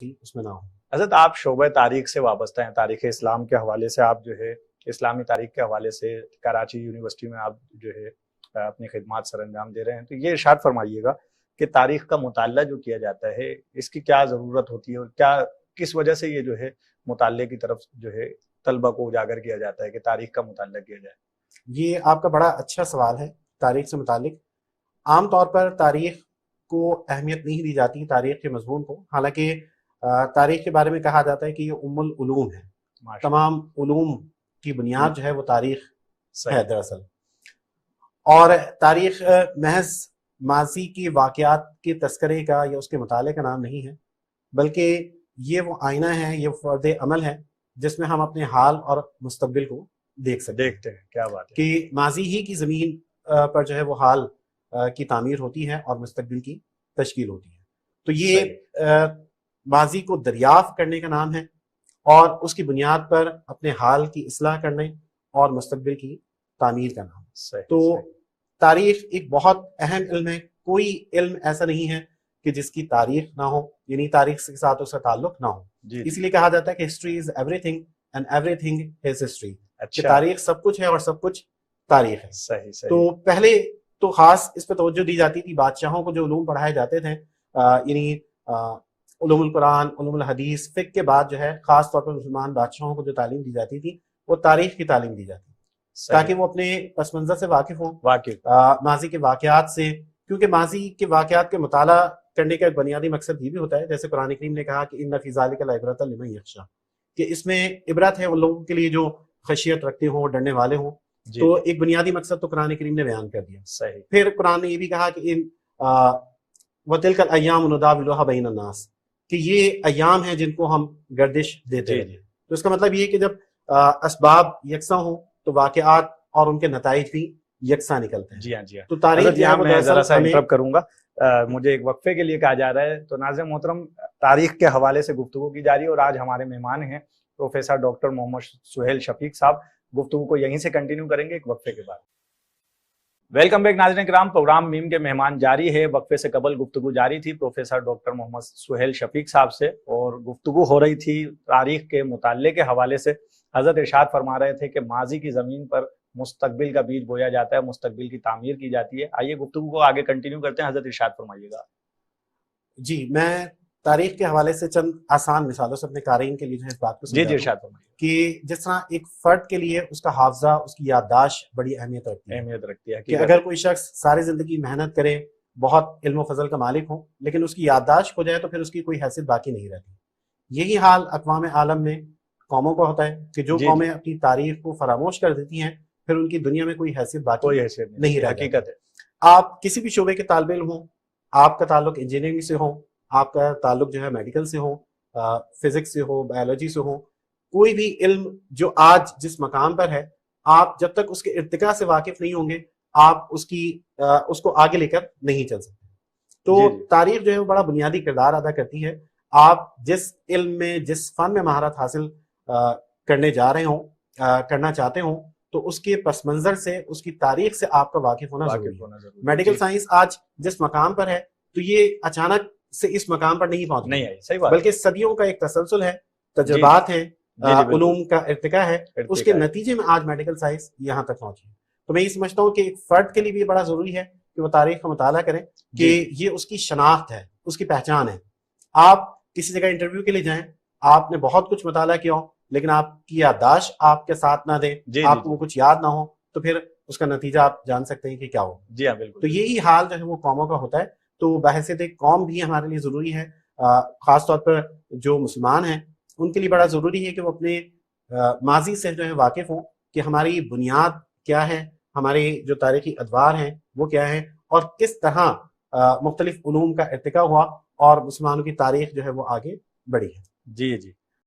اس میں نہ ہو۔ حضرت آپ شعبہ تاریخ سے وابستہ ہیں، تاریخ اسلام کے حوالے سے آپ جو ہے اسلامی تاریخ کے حوالے سے کراچی یونیورسٹی میں آپ جو ہے اپنی خدمات سر انجام دے رہے ہیں، تو یہ ارشاد فرمائیے گا کہ تاریخ کا مطالعہ جو کیا جاتا ہے اس کی کیا ضرورت ہوتی ہے، اور کیا کس وجہ سے یہ جو ہے مطالعے کی طرف جو ہے طلبہ کو اجاگر کیا جاتا ہے کہ تاریخ کا مطالعہ کیا جائے؟ یہ آپ کا بڑا اچھا سوال ہے تاریخ سے متعلق۔ عام طور پر تاریخ کو اہمیت نہیں دی جاتی، تاریخ کے مضمون کو، حالانکہ تاریخ کے بارے میں کہا جاتا ہے کہ یہ ام العلوم ہے، تمام علوم کی بنیاد جو ہے وہ تاریخ ہے دراصل۔ اور تاریخ محض ماضی کے واقعات کے تذکرے کا یا اس کے مطالعے کا نام نہیں ہے، بلکہ یہ وہ آئینہ ہے، یہ فرد عمل ہے جس میں ہم اپنے حال اور مستقبل کو دیکھتے ہیں۔ کیا بات ہے کہ ماضی ہی کی زمین پر جو ہے وہ حال کی تعمیر ہوتی ہے اور مستقبل کی تشکیل ہوتی ہے۔ تو یہ ماضی کو دریافت کرنے کا نام ہے اور اس کی بنیاد پر اپنے حال کی اصلاح کرنے اور مستقبل کی تعمیر کا نام ہے۔ تو تاریخ ایک بہت اہم علم ہے، کوئی علم ایسا نہیں ہے کہ جس کی تاریخ نہ ہو، یعنی تاریخ کے ساتھ اس کا تعلق نہ ہو۔ اس لیے کہا جاتا ہے کہ history is every thing and every thing is history, کہ تاریخ سب کچھ ہے اور سب کچھ تاریخ ہے۔ صحیح۔ تو پہلے تو خاص اس پہ توجہ دی جاتی تھی، بادشاہوں کو جو علوم پڑھائے جاتے تھے، یعنی علوم القرآن، علوم الحدیث، فقہ کے بعد جو ہے خاص طور پر مسلمان بادشاہوں کو جو تعلیم دی جاتی تھی وہ تاریخ کی تعلیم دی جاتی تھی، تاکہ وہ اپنے پس منظر سے واقف ہوں، ماضی کے واقعات سے، کیونکہ ماضی کے واقعات کے مطالعہ کرنے کا ایک بنیادی مقصد یہ بھی ہوتا ہے، جیسے قرآن کریم نے کہا کہ ان فی ذالک لعبرۃ لمن یخشی، کہ اس میں عبرت ہے ان لوگوں کے لیے جو خشیت رکھتے ہوں، ڈرنے والے ہوں۔ تو ایک بنیادی مقصد تو قرآن کریم نے بیان کر دیا۔ پھر قرآن نے یہ بھی کہا کہ وَتِلْكَ الْأَيَّامُ نُدَاوِلُهَا بَيْنَ النَّاسِ، کہ یہ ایام ہیں جن کو ہم گردش دیتے ہیں۔ تو اس کا مطلب یہ کہ جب اسباب یکساں ہوں تو واقعات اور ان کے نتائج بھی یکساں نکلتے ہیں۔ جی ہاں۔ تو تاریخ یہاں میں ذرا سا انٹرپٹ کروں گا، مجھے ایک وقفے کے لیے کہا جا رہا ہے۔ تو ناظرین محترم، تاریخ کے حوالے سے گفتگو کی جا رہی ہے اور آج ہمارے مہمان ہیں پروفیسر ڈاکٹر محمد سہیل شفیق صاحب۔ گفتگو کو یہیں سے کنٹینیو کریں گے ایک وقفے کے بعد۔ ویلکم بیک ناظرین کرام، پروگرام میم کے مہمان جاری ہے۔ وقفے سے قبل گفتگو جاری تھی پروفیسر ڈاکٹر محمد سہیل شفیق صاحب سے، اور گفتگو ہو رہی تھی تاریخ کے مطالعے کے حوالے سے۔ حضرت ارشاد فرما رہے تھے کہ ماضی کی زمین پر مستقبل کا بیج بویا جاتا ہے، مستقبل کی تعمیر کی جاتی ہے۔ آئیے گفتگو کو آگے کنٹینیو کرتے ہیں، حضرت ارشاد فرمائیے گا۔ جی، میں تاریخ کے حوالے سے چند آسان مثالوں سے اپنے قارئین کے لیے جو ہے اس بات کو سمجھاتا ہوں۔ ارشاد فرمائیے۔ کہ جس طرح ایک فرد کے لیے اس کا حافظہ، اس کی یادداشت بڑی اہمیت رکھتی ہے کہ اگر کوئی شخص ساری زندگی محنت کرے، بہت علم و فضل کا مالک ہو، لیکن اس کی یادداشت کھو جائے تو پھر اس کی کوئی حیثیت باقی نہیں رہتی۔ یہی حال اقوام عالم میں قوموں کا ہوتا ہے کہ جو قومیں اپنی تاریخ کو فراموش کر دیتی ہیں پھر ان کی دنیا میں کوئی حیثیت باقی نہیں رہتی۔ حقیقت ہے۔ آپ کسی بھی شعبے کے طالب علم ہوں، آپ کا تعلق انجینئرنگ سے ہو، آپ کا تعلق جو ہے میڈیکل سے ہو، فزکس سے ہو، بایولوجی سے ہو، کوئی بھی علم جو آج جس مقام پر ہے، آپ جب تک اس کے ارتقاء سے واقف نہیں ہوں گے آپ اس کو آگے لے کر نہیں چل سکتے۔ تو تاریخ جو ہے وہ بڑا بنیادی کردار ادا کرتی ہے۔ آپ جس علم میں، جس فن میں مہارت حاصل کرنے جا رہے ہوں، کرنا چاہتے ہوں، تو اس کے پس منظر سے، اس کی تاریخ سے آپ کا واقف ہونا ضروری ہے۔ میڈیکل سائنس آج جس مقام پر ہے تو یہ اچانک سے اس مقام پر نہیں پہنچی، بلکہ صدیوں کا ایک تسلسل ہے، تجربات ہیں، علوم کا ارتقاء ہے، اس کے نتیجے میں آج میڈیکل سائنس یہاں تک پہنچی ہے۔ تو میں یہ سمجھتا ہوں کہ ایک فرد کے لیے بھی یہ بڑا ضروری ہے کہ وہ تاریخ کا مطالعہ کریں، کہ یہ اس کی شناخت ہے، اس کی پہچان ہے۔ آپ کسی جگہ انٹرویو کے لیے جائیں، آپ نے بہت کچھ مطالعہ کیا ہو لیکن آپ کی یادداشت آپ کے ساتھ نہ دے، آپ کو کچھ یاد نہ ہو، تو پھر اس کا نتیجہ آپ جان سکتے ہیں کہ کیا ہو۔ جی ہاں، بالکل۔ تو یہی حال جو ہے وہ قوموں کا ہوتا ہے۔ تو بحیثیت ایک قوم بھی ہمارے لیے ضروری ہے، خاص طور پر جو مسلمان ہیں ان کے لیے بڑا ضروری ہے کہ وہ اپنے ماضی سے جو ہے واقف ہوں، کہ ہماری بنیاد کیا ہے، ہمارے جو تاریخی ادوار ہیں وہ کیا ہیں، اور کس طرح مختلف علوم کا ارتقاء ہوا اور مسلمانوں کی تاریخ جو ہے وہ آگے بڑھی ہے۔ جی۔